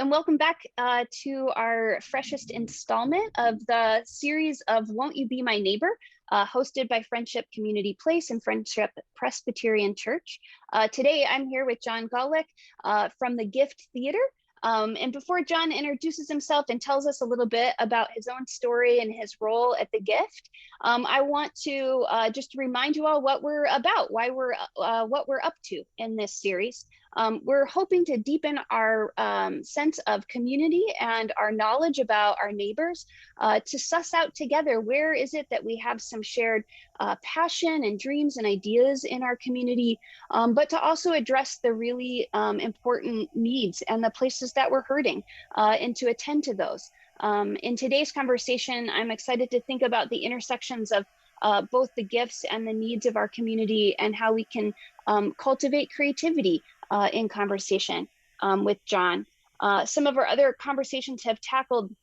and welcome back to our freshest installment of the series of Won't You Be My Neighbor, hosted by Friendship Community Place and Friendship Presbyterian Church. Today, I'm here with John Gawlik from the Gift Theater. And before John introduces himself and tells us a little bit about his own story and his role at the Gift, I want to just remind you all what we're about, why we're what we're up to in this series. We're hoping to deepen our sense of community and our knowledge about our neighbors, to suss out together where is it that we have some shared passion and dreams and ideas in our community, but to also address the really important needs and the places that we're hurting, and to attend to those. In today's conversation, I'm excited to think about the intersections of both the gifts and the needs of our community and how we can cultivate creativity in conversation with John. Some of our other conversations have tackled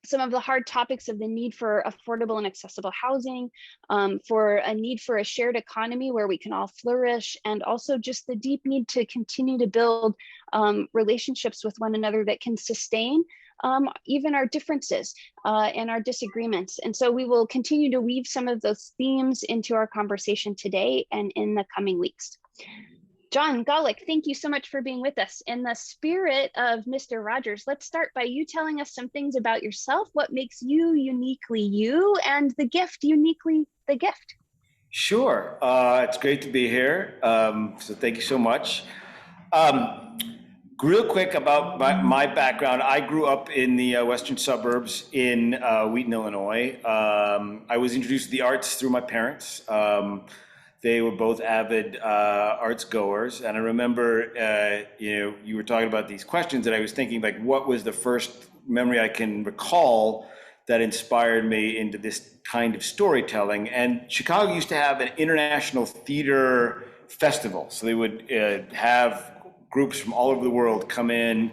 some of the hard topics of the need for affordable and accessible housing, for a need for a shared economy where we can all flourish, and also just the deep need to continue to build relationships with one another that can sustain even our differences and our disagreements. And so we will continue to weave some of those themes into our conversation today and in the coming weeks. John Gawlik, thank you so much for being with us. In the spirit of Mr. Rogers, let's start by you telling us some things about yourself, what makes you uniquely you, and the Gift uniquely the Gift. Sure, it's great to be here, so thank you so much. Real quick about my background, I grew up in the western suburbs in Wheaton, Illinois. I was introduced to the arts through my parents. They were both avid arts goers, and I remember, you were talking about these questions, and I was thinking, like, what was the first memory I can recall that inspired me into this kind of storytelling? And Chicago used to have an international theater festival, so they would have groups from all over the world come in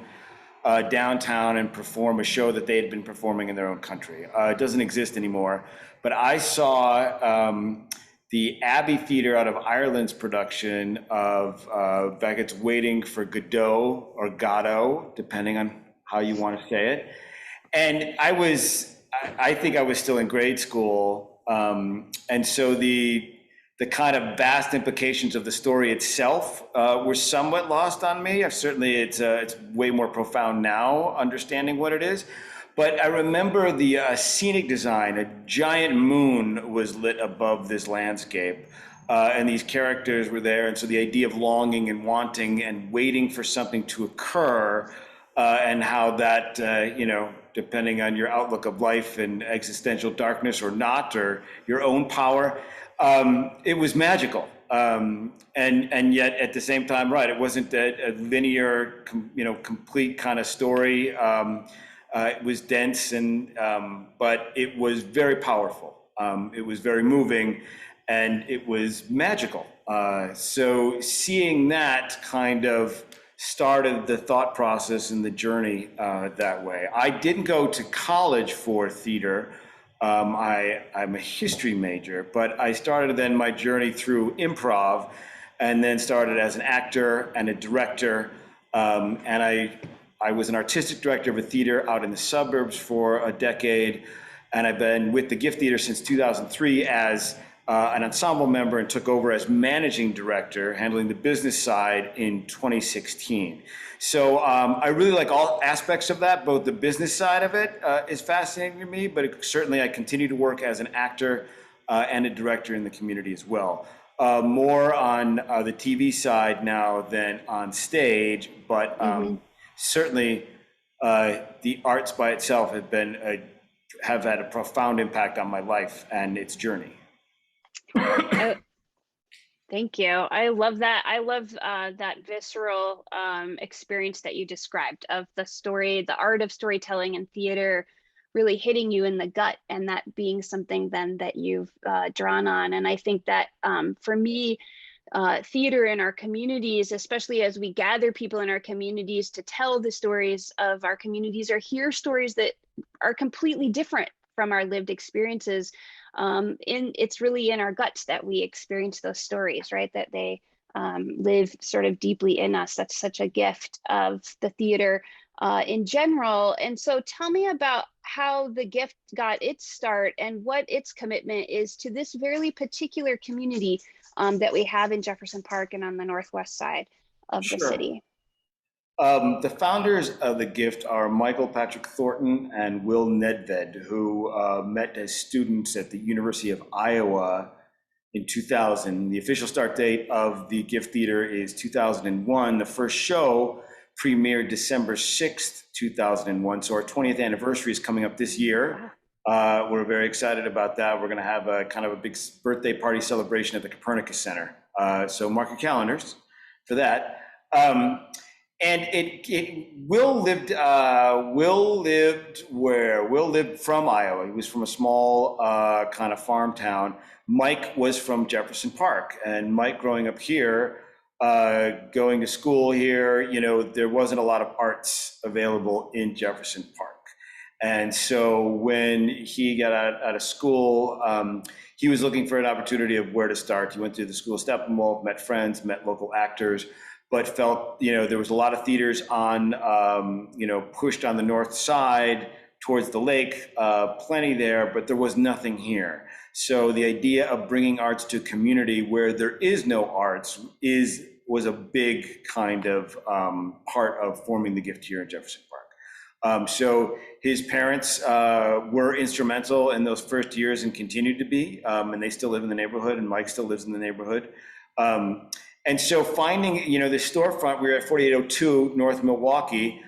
downtown and perform a show that they had been performing in their own country. It doesn't exist anymore, but I saw the Abbey Theatre out of Ireland's production of Beckett's Waiting for Godot, or Godot, depending on how you want to say it. And I think I was still in grade school. And so the kind of vast implications of the story itself were somewhat lost on me. Certainly it's way more profound now, understanding what it is. But I remember the scenic design. A giant moon was lit above this landscape, and these characters were there. And so the idea of longing and wanting and waiting for something to occur, and how that, depending on your outlook of life and existential darkness or not, or your own power, it was magical. And yet at the same time, right, it wasn't a linear, complete kind of story. It was dense, but it was very powerful. It was very moving, and it was magical. So seeing that kind of started the thought process and the journey that way. I didn't go to college for theater. I'm a history major, but I started then my journey through improv, and then started as an actor and a director, and I was an artistic director of a theater out in the suburbs for a decade, and I've been with the Gift Theater since 2003 as an ensemble member, and took over as managing director, handling the business side in 2016. So I really like all aspects of that. Both the business side of it is fascinating to me, but certainly I continue to work as an actor and a director in the community as well. More on the TV side now than on stage, but certainly, the arts by itself have had a profound impact on my life and its journey. Thank you. I love that. I love that visceral experience that you described of the story, the art of storytelling and theater really hitting you in the gut, and that being something then that you've drawn on. And I think that for me, theater in our communities, especially as we gather people in our communities to tell the stories of our communities or hear stories that are completely different from our lived experiences, it's really in our guts that we experience those stories, right? That they live sort of deeply in us. That's such a gift of the theater. in general. And so tell me about how the gift got its start and what its commitment is to this very particular community that we have in Jefferson Park and on the northwest side of the Sure. city. The founders of the gift are Michael Patrick Thornton and Will Nedved, who met as students at the University of Iowa in 2000. The official start date of the gift theater is 2001. The first show premiered December 6th, 2001. So our 20th anniversary is coming up this year. We're very excited about that. We're going to have a kind of a big birthday party celebration at the Copernicus Center. So mark your calendars for that. And Will lived where? Will lived from Iowa. He was from a small kind of farm town. Mike was from Jefferson Park, and Mike growing up here, going to school here, there wasn't a lot of arts available in Jefferson Park. And so when he got out of school, he was looking for an opportunity of where to start. He went through the School of Steppenwolf, met friends, met local actors, but felt, there was a lot of theaters on, pushed on the north side towards the lake, plenty there, but there was nothing here. So the idea of bringing arts to a community where there is no arts was a big kind of part of forming the gift here in Jefferson Park. So his parents were instrumental in those first years and continued to be, and they still live in the neighborhood, and Mike still lives in the neighborhood. And so finding, the storefront, we were at 4802 North Milwaukee,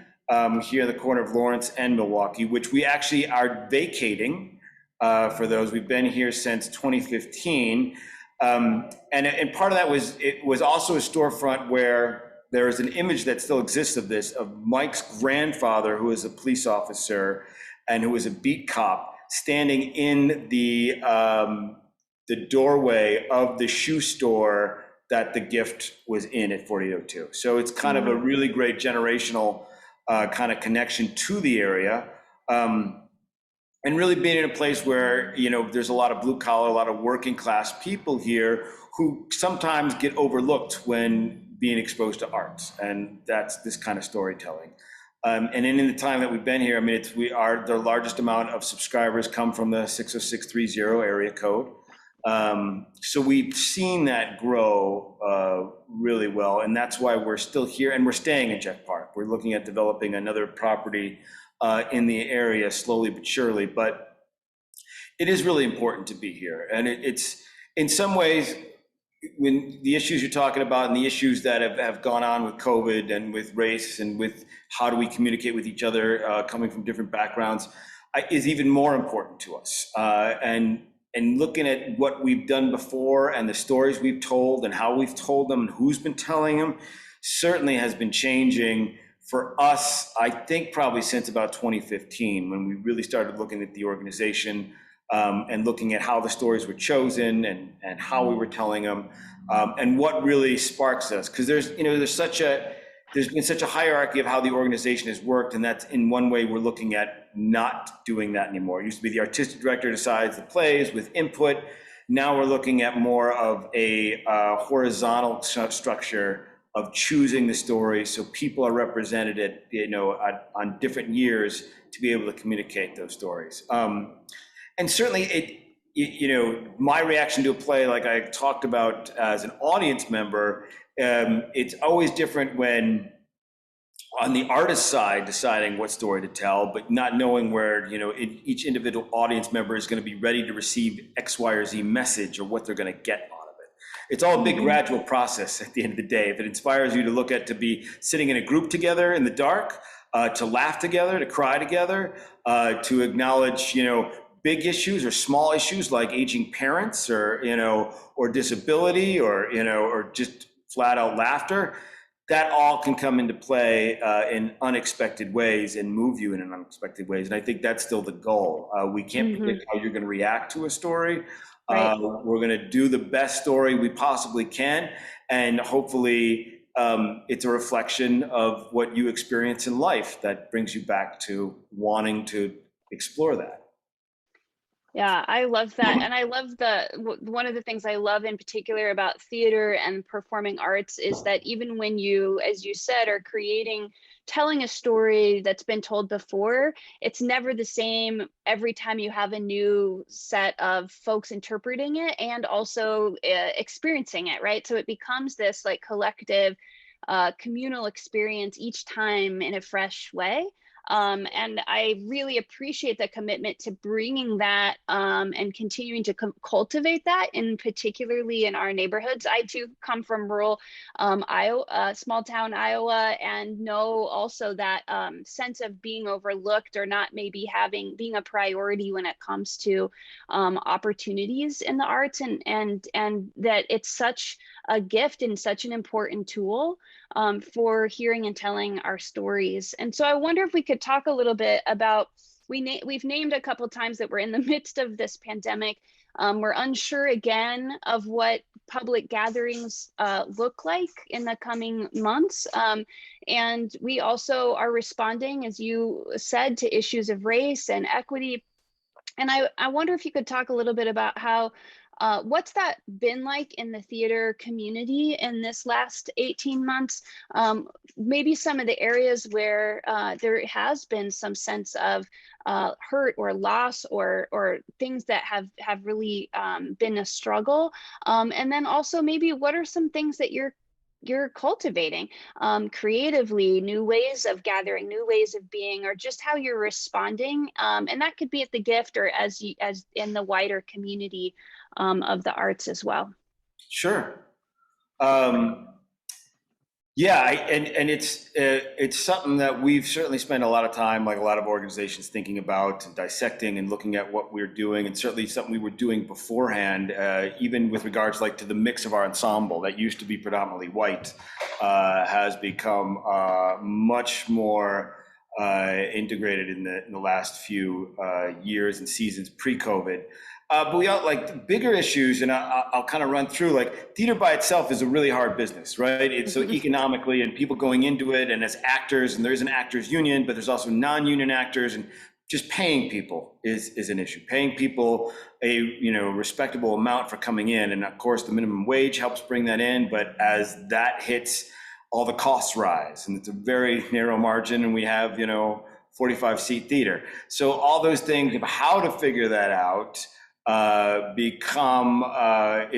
here in the corner of Lawrence and Milwaukee, which we actually are vacating for those. We've been here since 2015. And part of that was, it was also a storefront where there is an image that still exists of this, of Mike's grandfather, who was a police officer and who was a beat cop, standing in the doorway of the shoe store that the gift was in at 4802. So it's kind of a really great generational kind of connection to the area. And really being in a place where, there's a lot of blue collar, a lot of working class people here who sometimes get overlooked when being exposed to arts. And that's this kind of storytelling. And in the time that we've been here, the largest amount of subscribers come from the 60630 area code. So we've seen that grow really well, and that's why we're still here, and we're staying in Jeff Park. We're looking at developing another property in the area slowly but surely, but it is really important to be here. And it's in some ways, when the issues you're talking about and the issues that have gone on with COVID and with race and with how do we communicate with each other coming from different backgrounds is even more important to us. And looking at what we've done before and the stories we've told and how we've told them and who's been telling them certainly has been changing for us, I think probably since about 2015, when we really started looking at the organization and looking at how the stories were chosen and how we were telling them and what really sparks us. Because there's been such a hierarchy of how the organization has worked, and that's in one way we're looking at not doing that anymore. It used to be the artistic director decides the plays with input. Now we're looking at more of a horizontal structure of choosing the story, so people are represented on different years to be able to communicate those stories. And certainly my reaction to a play, like I talked about as an audience member, it's always different when on the artist side deciding what story to tell, but not knowing where each individual audience member is going to be ready to receive X, Y, or Z message or what they're going to get out of it. It's all a big gradual process at the end of the day. If it inspires you to be sitting in a group together in the dark, to laugh together, to cry together, to acknowledge big issues or small issues like aging parents or disability or just flat out laughter, that all can come into play in unexpected ways and move you in unexpected ways. And I think that's still the goal. We can't predict how you're going to react to a story. Right. We're going to do the best story we possibly can. And hopefully it's a reflection of what you experience in life that brings you back to wanting to explore that. Yeah, I love that. And I love one of the things I love in particular about theater and performing arts is that even when you, as you said, are telling a story that's been told before, it's never the same every time you have a new set of folks interpreting it and also experiencing it, right? So it becomes this like collective, communal experience each time in a fresh way. And I really appreciate the commitment to bringing that and continuing to cultivate that, in particularly in our neighborhoods. I too come from rural Iowa, small town Iowa, and know also that sense of being overlooked or not maybe being a priority when it comes to opportunities in the arts, and that it's such a gift and such an important tool for hearing and telling our stories. And so I wonder if we could talk a little bit about, we've named a couple times that we're in the midst of this pandemic. We're unsure again of what public gatherings look like in the coming months. And we also are responding, as you said, to issues of race and equity. And I wonder if you could talk a little bit about how what's that been like in the theater community in this last 18 months? Maybe some of the areas where there has been some sense of hurt or loss or things that have really been a struggle. And then also maybe what are some things that you're cultivating creatively, new ways of gathering, new ways of being, or just how you're responding. And that could be at the gift or as in the wider community of the arts as well. Sure. Um, yeah, and it's something that we've certainly spent a lot of time, like a lot of organizations, thinking about and dissecting and looking at what we're doing, and certainly something we were doing beforehand, even with regards like to the mix of our ensemble that used to be predominantly white, has become much more integrated in the last few years and seasons pre-COVID. But we all like bigger issues, and I'll kind of run through. Like theater by itself is a really hard business, right? It's so economically, and people going into it, and as actors, and there's an actors union, but there's also non-union actors, and just paying people is an issue. Paying people a respectable amount for coming in, and of course the minimum wage helps bring that in. But as that hits, all the costs rise, and it's a very narrow margin, and we have 45 seat theater. So all those things of how to figure that out it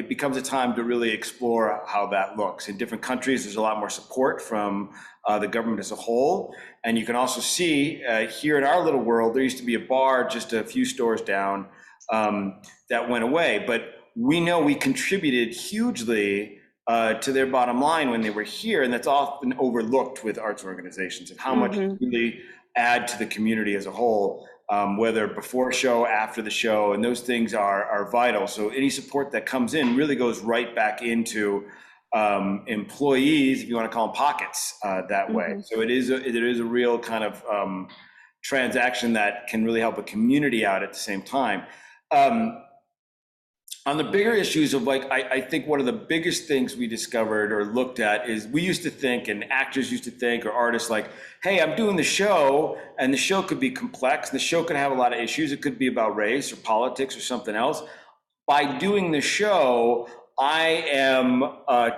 becomes a time to really explore how that looks. In different countries, there's a lot more support from the government as a whole. And you can also see here in our little world, there used to be a bar just a few stores down that went away. But we know we contributed hugely to their bottom line when they were here. And that's often overlooked with arts organizations, and how much really add to the community as a whole. Whether before show, after the show, and those things are vital. So any support that comes in really goes right back into employees, if you want to call them pockets, that way. So it is a real kind of transaction that can really help a community out at the same time. On the bigger issues of I think one of the biggest things we discovered or looked at is we used to think, and actors used to think, or artists like, hey, I'm doing the show, and the show could be complex, and the show could have a lot of issues. It could be about race or politics or something else. By doing the show, I am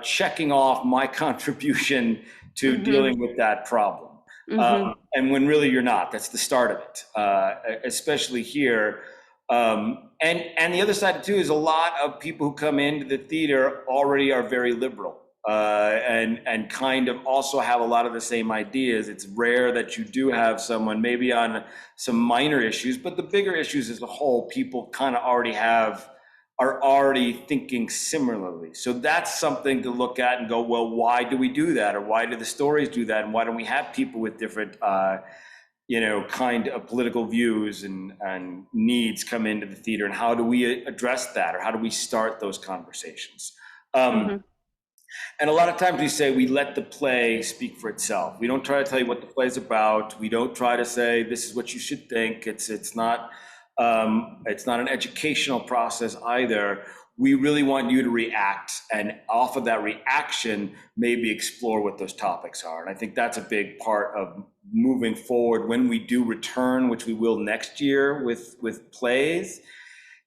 checking off my contribution to dealing with that problem. And when really you're not, that's the start of it, especially here. And the other side too is a lot of people who come into the theater already are very liberal and kind of also have a lot of the same ideas. It's rare that you do have someone maybe on some minor issues, but the bigger issues as a whole, people kind of are already thinking similarly. So that's something to look at and go, well, why do we do that? Or why do the stories do that? And why don't we have people with different kind of political views and needs come into the theater, and how do we address that, or how do we start those conversations? And a lot of times we say we let the play speak for itself. We don't try to tell you what the play is about. We don't try to say this is what you should think. It's not an educational process either. We really want you to react, and off of that reaction, maybe explore what those topics are. And I think that's a big part of moving forward when we do return, which we will next year with plays,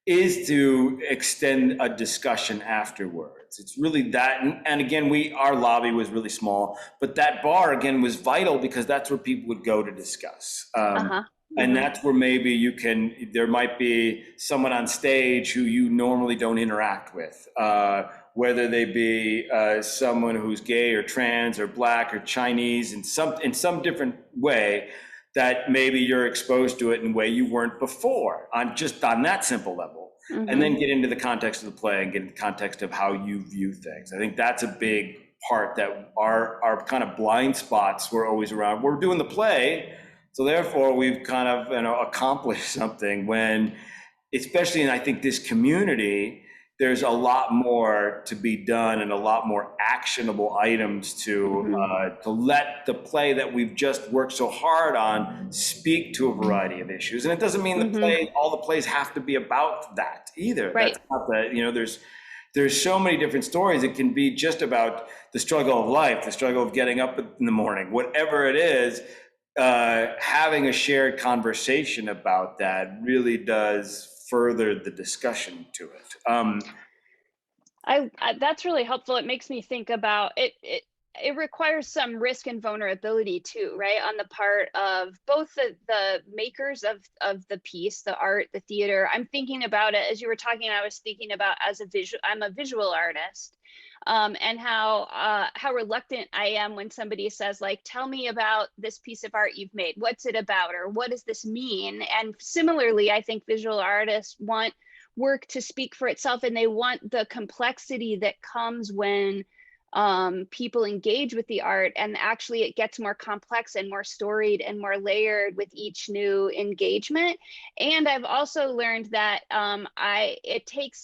is to extend a discussion afterwards. It's really that, and again, our lobby was really small, but that bar again was vital because that's where people would go to discuss. Uh-huh. And Mm-hmm. that's where maybe there might be someone on stage who you normally don't interact with, whether they be someone who's gay or trans or black or Chinese in some different way, that maybe you're exposed to it in a way you weren't before, on that simple level. And Mm-hmm. then get into the context of the play and get into the context of how you view things. I think that's a big part, that our kind of blind spots were always around. We're doing the play, so therefore we've kind of accomplished something, when, especially in I think this community, there's a lot more to be done and a lot more actionable items Mm-hmm. to let the play that we've just worked so hard on speak to a variety of issues. And it doesn't mean Mm-hmm. all the plays have to be about that either. Right. That's not there's so many different stories. It can be just about the struggle of life, the struggle of getting up in the morning, whatever it is. Having a shared conversation about that really does further the discussion to it. I that's really helpful. It makes me think about it. It requires some risk and vulnerability too, right? On the part of both the makers of the piece, the art, the theater. I'm thinking about it as you were talking. I was thinking about I'm a visual artist, and how reluctant I am when somebody says, like, tell me about this piece of art you've made. What's it about, or what does this mean? And similarly, I think visual artists want work to speak for itself, and they want the complexity that comes when people engage with the art, and actually it gets more complex and more storied and more layered with each new engagement. And I've also learned that it takes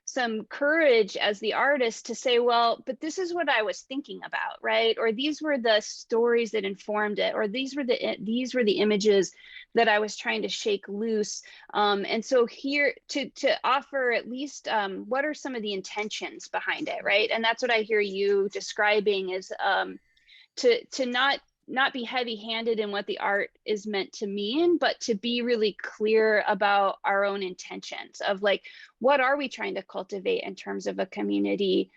some courage as the artist to say, well, but this is what I was thinking about, right? Or these were the stories that informed it, or these were the images that I was trying to shake loose. And so here to offer at least what are some of the intentions behind it, right? And that's what I hear you describing, is to not be heavy-handed in what the art is meant to mean, but to be really clear about our own intentions of, like, what are we trying to cultivate in terms of a community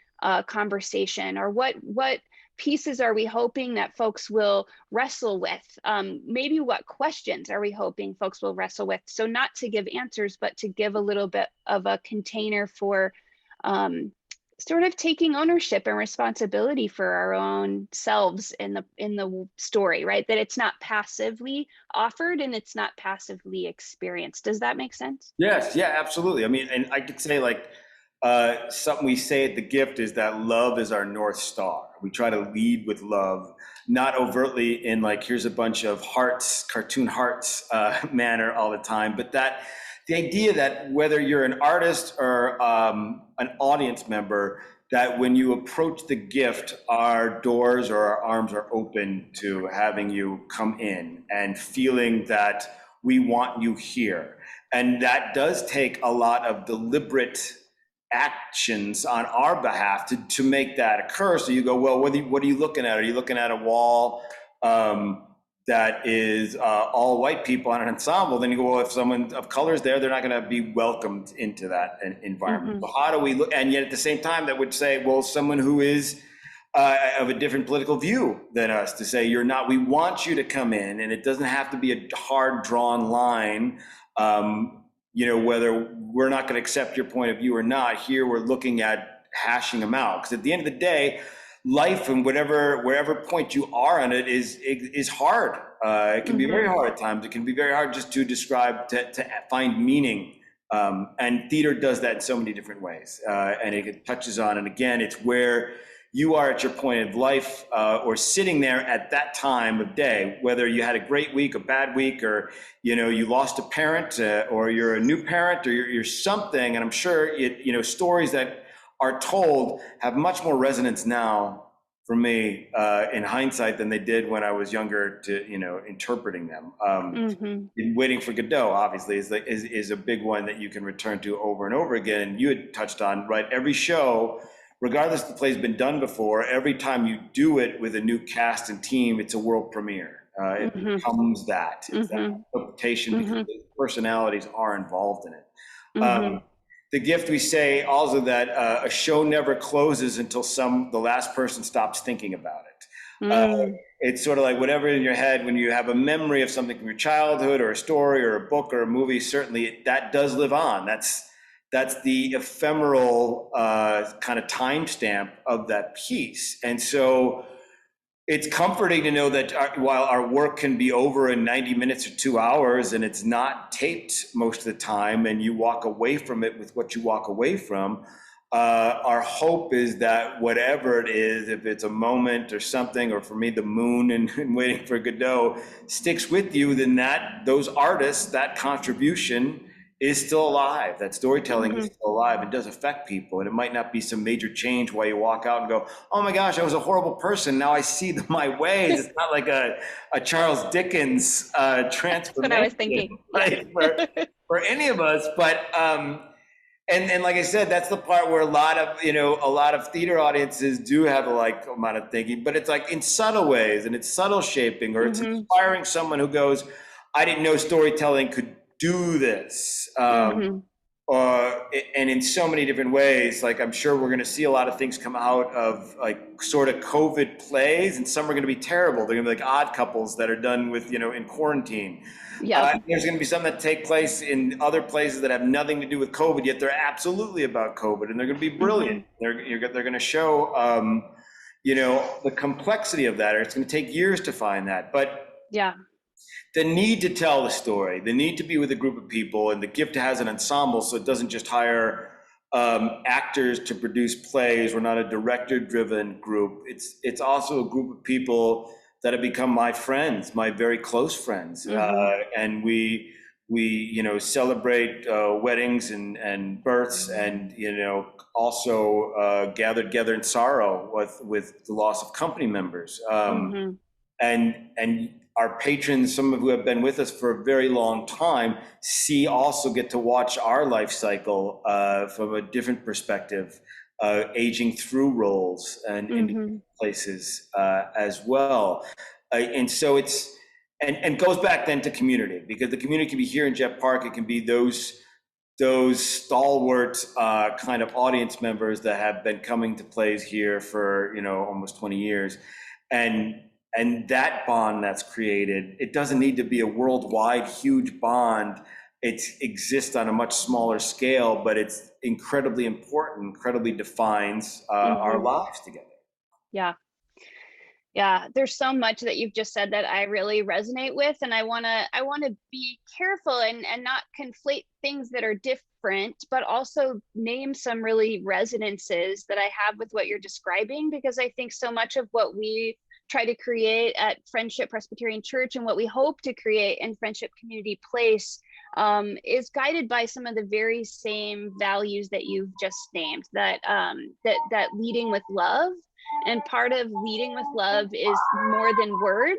conversation, or what pieces are we hoping that folks will wrestle with? Maybe what questions are we hoping folks will wrestle with? So not to give answers, but to give a little bit of a container for sort of taking ownership and responsibility for our own selves in the story, right? That it's not passively offered and it's not passively experienced. Does that make sense? Yes, yeah, absolutely. I mean, and I could say, like, something we say at the Gift is that love is our North Star. We try to lead with love, not overtly in, like, here's a bunch of hearts, cartoon hearts manner all the time, but that the idea that whether you're an artist or an audience member, that when you approach the Gift, our doors or our arms are open to having you come in and feeling that we want you here. And that does take a lot of deliberate actions on our behalf to make that occur. So you go, well, what are you looking at? Are you looking at a wall that is all white people on an ensemble? Then you go, well, if someone of color is there, they're not going to be welcomed into that environment. Mm-hmm. So how do we look? And yet at the same time, that would say, well, someone who is of a different political view than us, to say, you're not, we want you to come in, and it doesn't have to be a hard drawn line. Whether we're not going to accept your point of view or not, here we're looking at hashing them out. Because at the end of the day, life, and wherever point you are on it, is hard. It can be very hard at times. It can be very hard just to describe, to find meaning. And theater does that in so many different ways. And it touches on, and again, it's where you are at your point of life, or sitting there at that time of day, whether you had a great week, a bad week, or you lost a parent, or you're a new parent, or you're something. And I'm sure stories that are told have much more resonance now for me in hindsight than they did when I was younger, to interpreting them. Waiting for Godot, obviously, is a big one that you can return to over and over again. And you had touched on, right, every show, regardless if the play's been done before, every time you do it with a new cast and team, it's a world premiere. It becomes that. It's that interpretation, because the personalities are involved in it. Mm-hmm. The gift we say also that a show never closes until the last person stops thinking about it. Mm. It's sort of like whatever in your head when you have a memory of something from your childhood or a story or a book or a movie. Certainly, that does live on. That's the ephemeral kind of timestamp of that piece, and so it's comforting to know that while our work can be over in 90 minutes or 2 hours and it's not taped most of the time and you walk away from it with what you walk away from, our hope is that whatever it is, if it's a moment or something, or for me, the moon and Waiting for Godot sticks with you, then those artists, that contribution is still alive. That storytelling is Mm-hmm. still alive. It does affect people. And it might not be some major change while you walk out and go, oh my gosh, I was a horrible person. Now I see my ways. It's not like a Charles Dickens That's what I was transformation, thinking. Yeah. right? For any of us. But and like I said, that's the part where a lot of theater audiences do have a like amount of thinking, but it's like in subtle ways and it's subtle shaping, or it's Mm-hmm. inspiring someone who goes, I didn't know storytelling could do this. Mm-hmm. And in so many different ways, like I'm sure we're going to see a lot of things come out of like sort of COVID plays, and some are going to be terrible. They're going to be like Odd Couples that are done with, in quarantine. Yep. There's going to be some that take place in other places that have nothing to do with COVID, yet they're absolutely about COVID, and they're going to be Mm-hmm. brilliant. They're going to show, the complexity of that, or it's going to take years to find that. But Yeah. the need to tell the story, the need to be with a group of people, and the gift has an ensemble, so it doesn't just hire actors to produce plays. We're not a director-driven group. It's also a group of people that have become my friends, my very close friends, Mm-hmm. and we celebrate weddings and births, and also gather together in sorrow with the loss of company members. Mm-hmm. And our patrons, some of who have been with us for a very long time, also get to watch our life cycle from a different perspective, aging through roles and in Mm-hmm. places as well. And so and goes back then to community, because the community can be here in Jet Park. It can be those stalwart kind of audience members that have been coming to plays here for almost 20 years, and that bond that's created, it doesn't need to be a worldwide huge bond. It exists on a much smaller scale, but it's incredibly important, incredibly defines our Mm-hmm. lives together. Yeah. Yeah, there's so much that you've just said that I really resonate with, and I want to be careful and not conflate things that are different, but also name some really resonances that I have with what you're describing, because I think so much of what we try to create at Friendship Presbyterian Church and what we hope to create in Friendship Community Place is guided by some of the very same values that you've just named, that leading with love. And part of leading with love is more than words.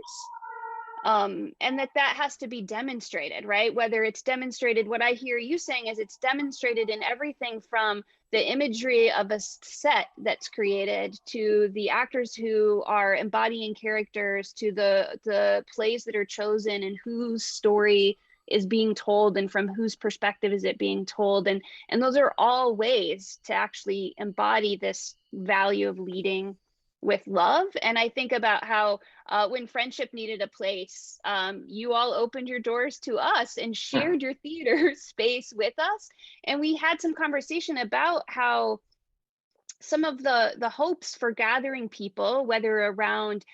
And that has to be demonstrated, right? Whether it's demonstrated, what I hear you saying is it's demonstrated in everything from the imagery of a set that's created, to the actors who are embodying characters, to the plays that are chosen and whose story is being told and from whose perspective is it being told. And those are all ways to actually embody this value of leading with love. And I think about how when Friendship needed a place, you all opened your doors to us and shared your theater space with us. And we had some conversation about how some of the hopes for gathering people, whether around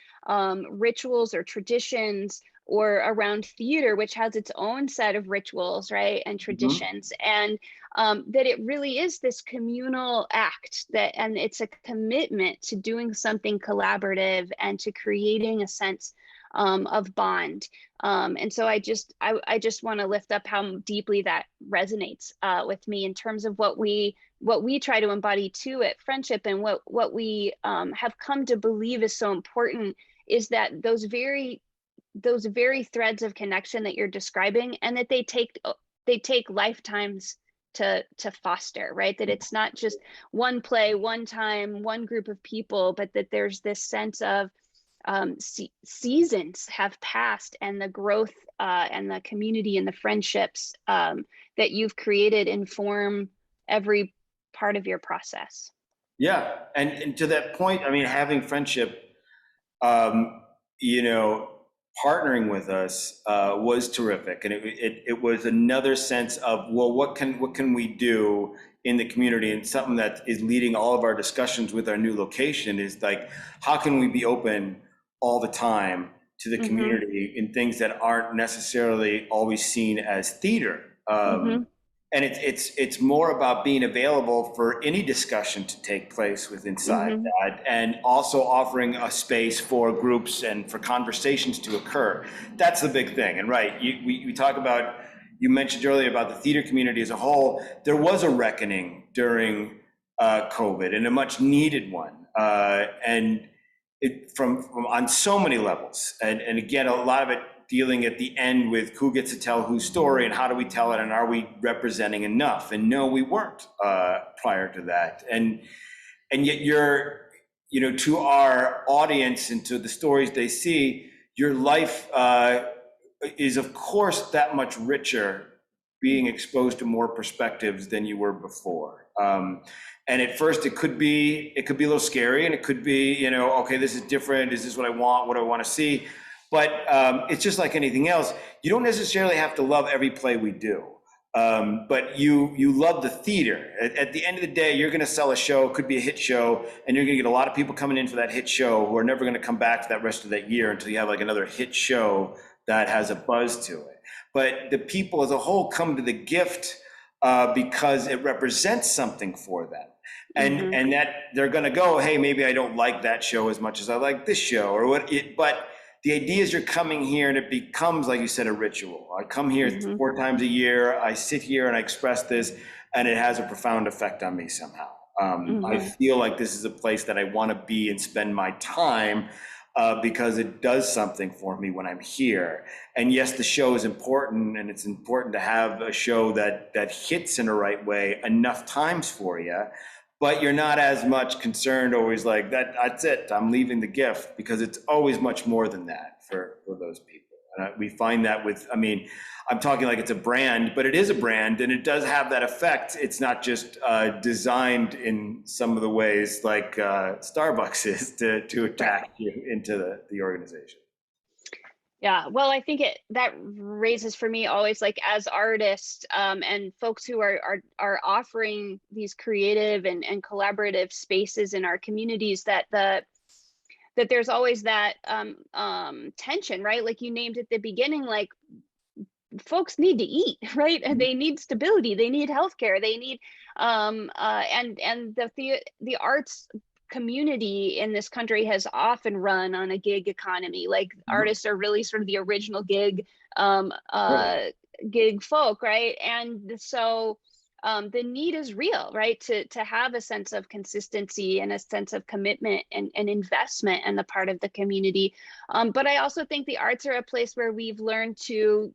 rituals or traditions, or around theater, which has its own set of rituals, right, and traditions, and that it really is this communal act, and it's a commitment to doing something collaborative and to creating a sense of bond. And so I just want to lift up how deeply that resonates with me in terms of what we try to embody too at Friendship, and what we have come to believe is so important, is that those very threads of connection that you're describing, and that they take lifetimes to foster, right? That it's not just one play, one time, one group of people, but that there's this sense of seasons have passed, and the growth and the community and the friendships that you've created inform every part of your process. Yeah, and to that point, I mean, having friendship, um, you know, partnering with us was terrific, and it was another sense of, well, what can we do in the community, and something that is leading all of our discussions with our new location is like, how can we be open all the time to the Mm-hmm. community in things that aren't necessarily always seen as theater. Mm-hmm. And it's more about being available for any discussion to take place with inside Mm-hmm. that, and also offering a space for groups and for conversations to occur. That's the big thing. And right, we talk about, you mentioned earlier about the theater community as a whole. There was a reckoning during COVID, and a much needed one, and it from on so many levels. And again, a lot of it dealing at the end with who gets to tell whose story and how do we tell it, and are we representing enough? And no, we weren't prior to that. And yet to our audience and to the stories they see, your life is of course that much richer, being exposed to more perspectives than you were before. And at first it could be a little scary, and it could be, okay, this is different. Is this what I want? What do I want to see? But it's just like anything else. You don't necessarily have to love every play we do. But you love the theater. At the end of the day, you're going to sell a show, it could be a hit show, and you're going to get a lot of people coming in for that hit show who are never going to come back to that rest of that year until you have like another hit show that has a buzz to it. But the people as a whole come to the gift because it represents something for them. Mm-hmm. And that they're going to go, hey, maybe I don't like that show as much as I like this show, or what. But the idea is you're coming here, and it becomes, like you said, a ritual. I come here Mm-hmm. 4 times a year. I sit here and I express this, and it has a profound effect on me somehow. I Mm-hmm. feel like this is a place that I want to be and spend my time because it does something for me when I'm here. And yes, the show is important, and it's important to have a show that hits in the right way enough times for you. But you're not as much concerned always like that's it, I'm leaving the gift, because it's always much more than that for those people. And we find that with, I mean, I'm talking like it's a brand, but it is a brand, and it does have that effect. It's not just designed in some of the ways like Starbucks is to Right. attack you into the organization. Yeah, well, I think that raises for me always, like, as artists and folks who are offering these creative and collaborative spaces in our communities, that there's always that tension, right? Like you named at the beginning, like folks need to eat, right? And they need stability, they need healthcare, they need and the arts community in this country has often run on a gig economy. Like artists are really sort of the original um uh Right. gig folk, right? And so the need is real, right? To have a sense of consistency and a sense of commitment and investment on the part of the community. But I also think the arts are a place where we've learned to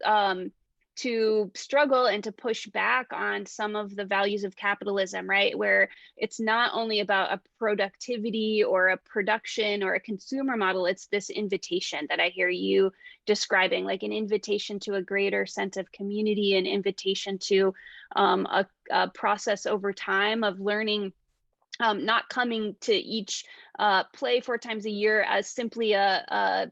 struggle and to push back on some of the values of capitalism, right? Where it's not only about a productivity or a production or a consumer model, it's this invitation that I hear you describing, like an invitation to a greater sense of community, an invitation to a process over time of learning, not coming to each play 4 times a year as simply a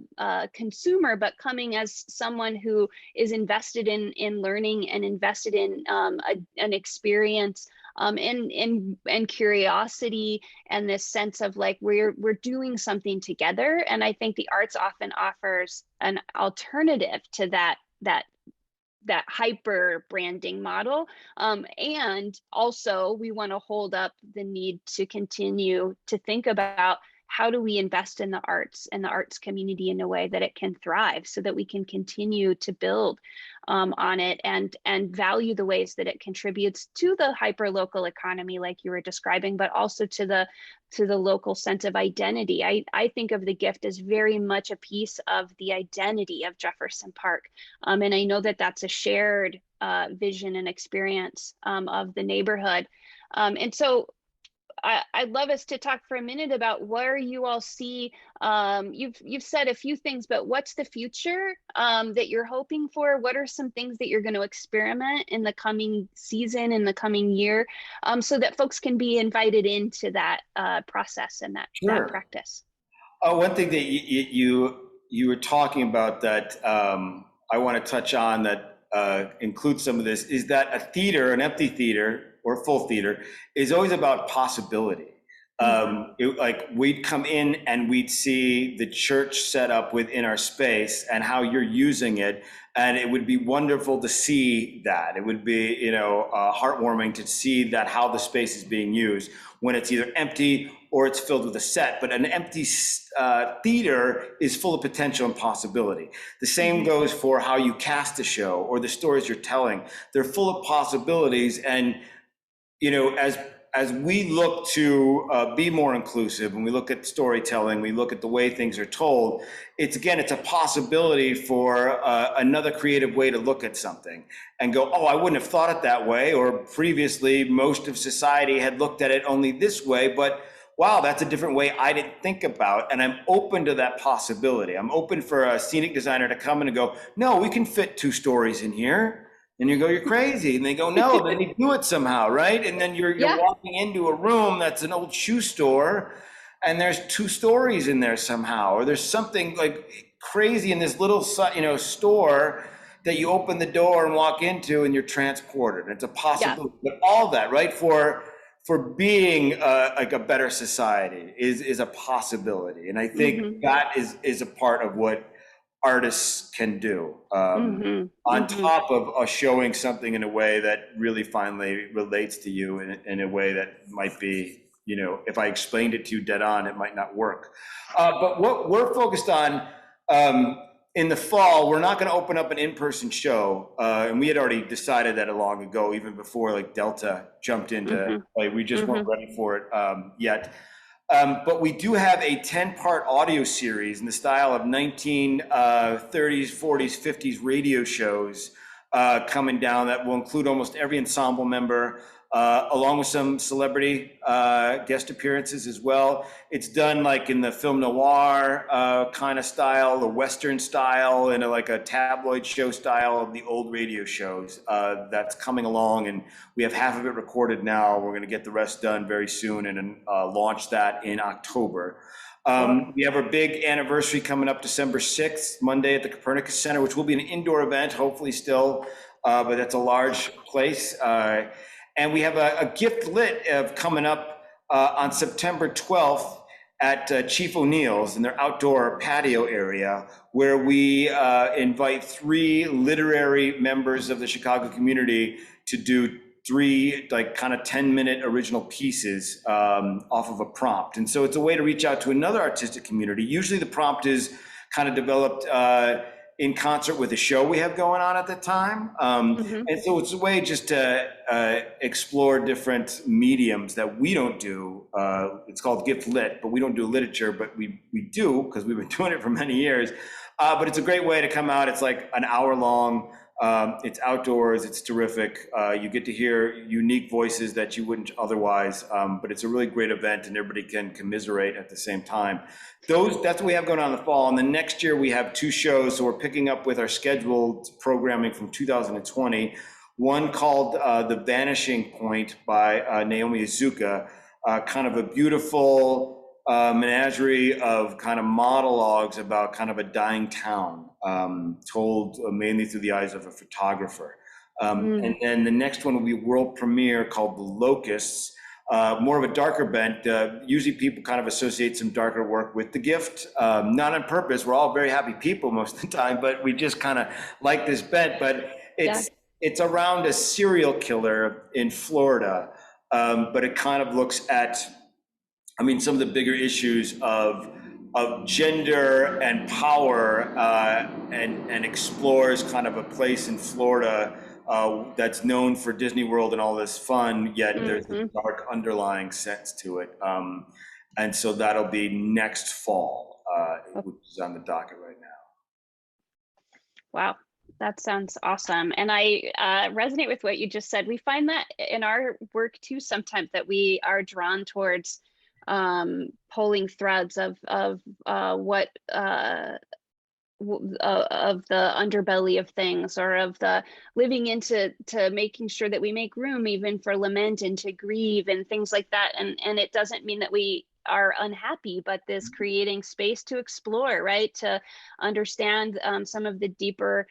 consumer, but coming as someone who is invested in learning and invested in an experience, and curiosity, and this sense of like we're doing something together. And I think the arts often offers an alternative to that hyper branding model. And also, we want to hold up the need to continue to think about how do we invest in the arts and the arts community in a way that it can thrive, so that we can continue to build on it and value the ways that it contributes to the hyper local economy, like you were describing, but also to the local sense of identity. I think of the gift as very much a piece of the identity of Jefferson Park. And I know that that's a shared vision and experience of the neighborhood. And so I'd love us to talk for a minute about where you all see, you've said a few things, but what's the future that you're hoping for? What are some things that you're going to experiment in the coming season, in the coming year, so that folks can be invited into that process and that Sure. practice? One thing that you were talking about that I want to touch on that includes some of this is that a theater, an empty theater or a full theater, is always about possibility. Like we'd come in and we'd see the church set up within our space and how you're using it, and it would be wonderful to see that. It would be, heartwarming to see that how the space is being used when it's either empty or it's filled with a set. But an empty theater is full of potential and possibility. The same goes for how you cast a show or the stories you're telling. They're full of possibilities, and as we look to be more inclusive, and we look at storytelling, we look at the way things are told, it's a possibility for another creative way to look at something and go, oh, I wouldn't have thought it that way, or previously most of society had looked at it only this way, but wow, that's a different way I didn't think about. And I'm open to that possibility. I'm open for a scenic designer to come in and go, no, we can fit 2 stories in here. And you go, you're crazy. And they go, no, then they do it somehow, right? And then you're Yeah. walking into a room that's an old shoe store, and there's 2 stories in there somehow, or there's something like crazy in this little, store that you open the door and walk into, and you're transported. And it's a Yeah. possibility, but all that, right? For being like a better society is a possibility, and I think that is a part of what artists can do, on top of showing something in a way that really finally relates to you in a way that might be, if I explained it to you dead on, it might not work. But what we're focused on in the fall, we're not going to open up an in-person show, and we had already decided that long ago, even before like Delta jumped into play. We just weren't ready for it yet. But we do have a 10-part audio series in the style of 1930s, 40s, 50s radio shows coming down that will include almost every ensemble member, along with some celebrity guest appearances as well. It's done like in the film noir kind of style, the Western style, and like a tabloid show style of the old radio shows. That's coming along, and we have half of it recorded now. We're going to get the rest done very soon and launch that in October. We have our big anniversary coming up December 6th, Monday at the Copernicus Center, which will be an indoor event, hopefully still, but that's a large place. And we have a gift lit coming up on September 12th at Chief O'Neill's in their outdoor patio area, where we invite 3 literary members of the Chicago community to do 3 like kind of 10-minute original pieces off of a prompt. And so it's a way to reach out to another artistic community. Usually the prompt is kind of developed in concert with a show we have going on at the time. And so it's a way just to explore different mediums that we don't do. It's called Gift Lit, but we don't do literature, but we do because we've been doing it for many years. But it's a great way to come out. It's like an hour long. It's outdoors, it's terrific. You get to hear unique voices that you wouldn't otherwise, but it's a really great event and everybody can commiserate at the same time. That's what we have going on in the fall. And then next year we have 2 shows, so we're picking up with our scheduled programming from 2020. One called The Vanishing Point by Naomi Izuka, kind of a beautiful menagerie of kind of monologues about kind of a dying town, told mainly through the eyes of a photographer. And then the next one will be world premiere called The Locusts, more of a darker bent. Usually people kind of associate some darker work with The Gift, not on purpose. We're all very happy people most of the time, but we just kind of like this bent. But it's around a serial killer in Florida, but it kind of looks at, some of the bigger issues of gender and power, and explores kind of a place in Florida that's known for Disney World and all this fun, yet there's a dark underlying sense to it. And so that'll be next fall, which is on the docket right now. Wow. That sounds awesome. And I resonate with what you just said. We find that in our work too, sometimes that we are drawn towards pulling threads of what of the underbelly of things, or of the living into to making sure that we make room even for lament and to grieve and things like that. And it doesn't mean that we are unhappy, but this creating space to explore, right? To understand some of the deeper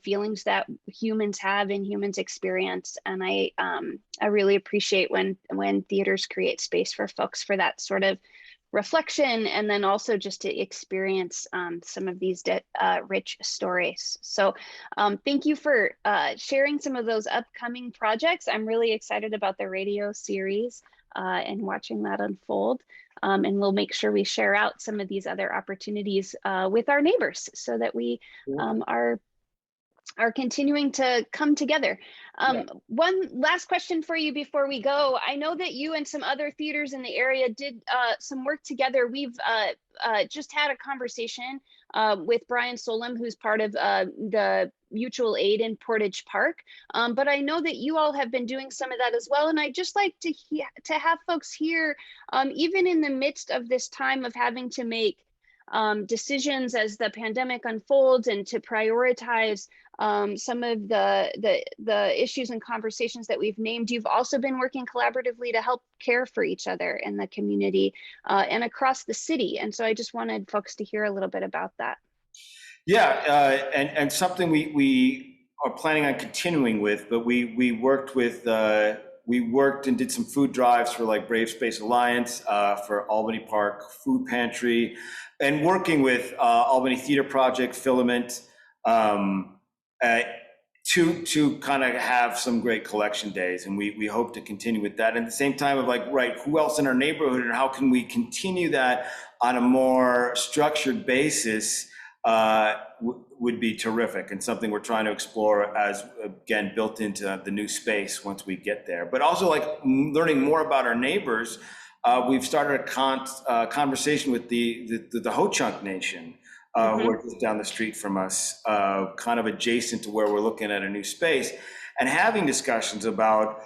feelings that humans have and humans experience. And I really appreciate when theaters create space for folks for that sort of reflection, and then also just to experience some of these rich stories. So thank you for sharing some of those upcoming projects. I'm really excited about the radio series and watching that unfold. And we'll make sure we share out some of these other opportunities with our neighbors so that we are continuing to come together. One last question for you before we go. I know that you and some other theaters in the area did some work together. We've just had a conversation with Brian Solem, who's part of the mutual aid in Portage Park. But I know that you all have been doing some of that as well. And I'd just like to have folks here, even in the midst of this time of having to make decisions as the pandemic unfolds, and to prioritize some of the issues and conversations that we've named. You've also been working collaboratively to help care for each other in the community and across the city. And so I just wanted folks to hear a little bit about that. Yeah, and something we are planning on continuing with, but we worked with we worked and did some food drives for like Brave Space Alliance, for Albany Park Food Pantry, and working with Albany Theater Project, Filament, to kind of have some great collection days. And we hope to continue with that. And at the same time of like, right, who else in our neighborhood, and how can we continue that on a more structured basis would be terrific, and something we're trying to explore as, again, built into the new space once we get there. But also like learning more about our neighbors. We've started a conversation with the Ho-Chunk Nation, who are just down the street from us, kind of adjacent to where we're looking at a new space, and having discussions about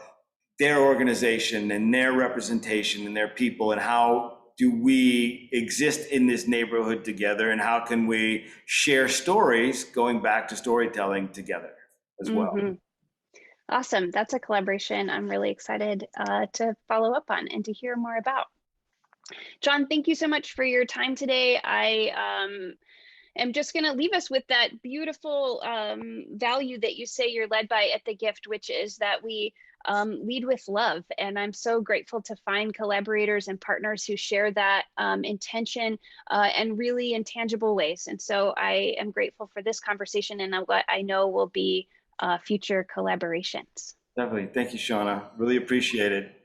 their organization and their representation and their people, and how do we exist in this neighborhood together, and how can we share stories, going back to storytelling together as well. Awesome. That's a collaboration I'm really excited to follow up on and to hear more about. John, thank you so much for your time today. I am just going to leave us with that beautiful value that you say you're led by at The Gift, which is that we lead with love. And I'm so grateful to find collaborators and partners who share that intention in really intangible ways. And so I am grateful for this conversation, and what I know will be future collaborations. Definitely. Thank you, Shawna. Really appreciate it.